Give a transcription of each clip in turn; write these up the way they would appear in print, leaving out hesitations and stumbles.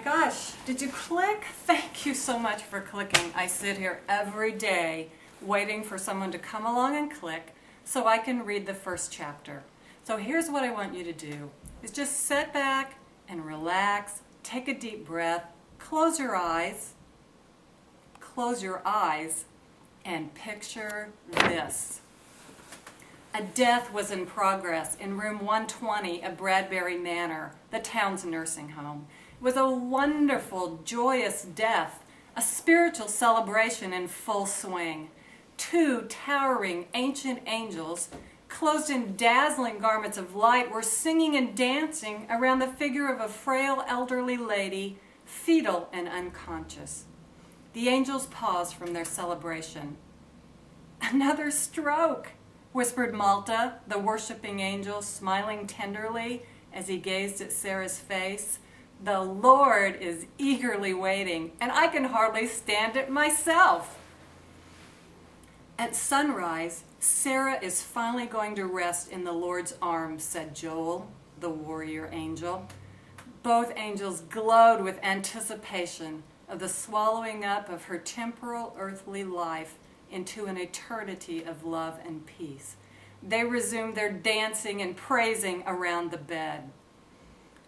my gosh, did you click? Thank you so much for clicking. I sit here every day waiting for someone to come along and click so I can read the first chapter. So here's what I want you to do, is just sit back and relax, take a deep breath, close your eyes, and picture this. A death was in progress in room 120 of Bradbury Manor, the town's nursing home. It was a wonderful, joyous death, a spiritual celebration in full swing. Two towering ancient angels, clothed in dazzling garments of light, were singing and dancing around the figure of a frail elderly lady, fetal and unconscious. The angels paused from their celebration. "Another stroke," whispered Malta, the worshiping angel, smiling tenderly as he gazed at Sarah's face. "The Lord is eagerly waiting, and I can hardly stand it myself." "At sunrise, Sarah is finally going to rest in the Lord's arms," said Joel, the warrior angel. Both angels glowed with anticipation of the swallowing up of her temporal earthly life into an eternity of love and peace. They resumed their dancing and praising around the bed.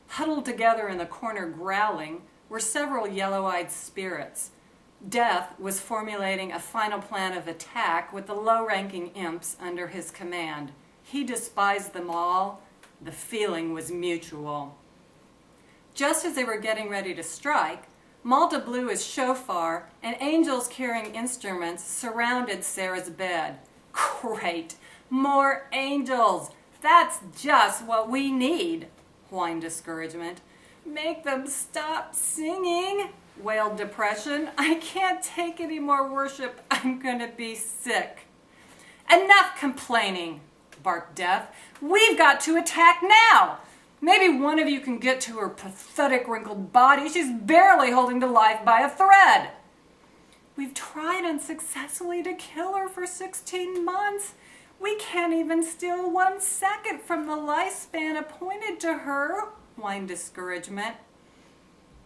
Huddled together in the corner growling were several yellow-eyed spirits. Death was formulating a final plan of attack with the low-ranking imps under his command. He despised them all. The feeling was mutual. Just as they were getting ready to strike, Malta blew his shofar, and angels carrying instruments surrounded Sarah's bed. "Great! More angels! That's just what we need," whined discouragement. "Make them stop singing," wailed depression. "I can't take any more worship. I'm going to be sick." "Enough complaining," barked Death. "We've got to attack now. Maybe one of you can get to her pathetic wrinkled body. She's barely holding to life by a thread." "We've tried unsuccessfully to kill her for 16 months. We can't even steal 1 second from the lifespan appointed to her," whined discouragement.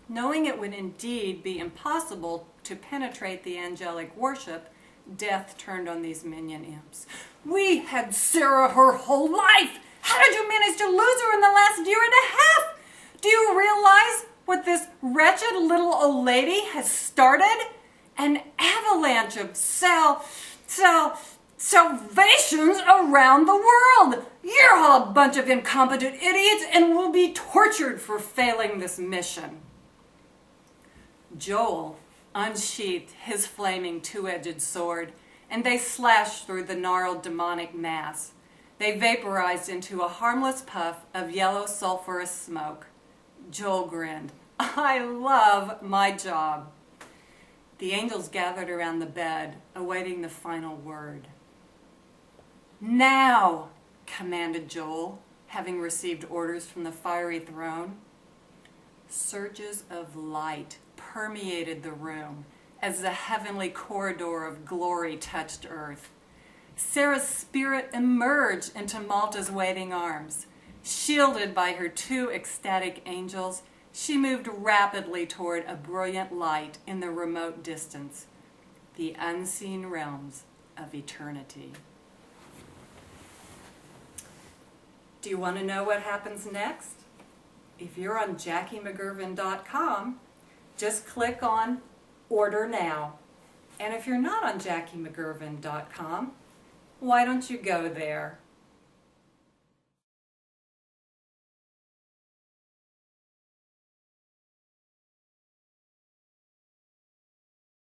Knowing it would indeed be impossible to penetrate the angelic worship, Death turned on these minion imps. "We had Sarah her whole life. How did you manage to lose her in the last year and a half? Do you realize what this wretched little old lady has started? An avalanche of salvations around the world. You're all a bunch of incompetent idiots and will be tortured for failing this mission." Joel unsheathed his flaming two-edged sword, and they slashed through the gnarled demonic mass. They vaporized into a harmless puff of yellow sulfurous smoke. Joel grinned. "I love my job." The angels gathered around the bed, awaiting the final word. "Now," commanded Joel, having received orders from the fiery throne. Surges of light permeated the room as the heavenly corridor of glory touched earth. Sarah's spirit emerged into Malta's waiting arms. Shielded by her 2 ecstatic angels, she moved rapidly toward a brilliant light in the remote distance, the unseen realms of eternity. Do you want to know what happens next? If you're on JackieMacGirvin.com, just click on Order Now. And if you're not on JackieMacGirvin.com, why don't you go there?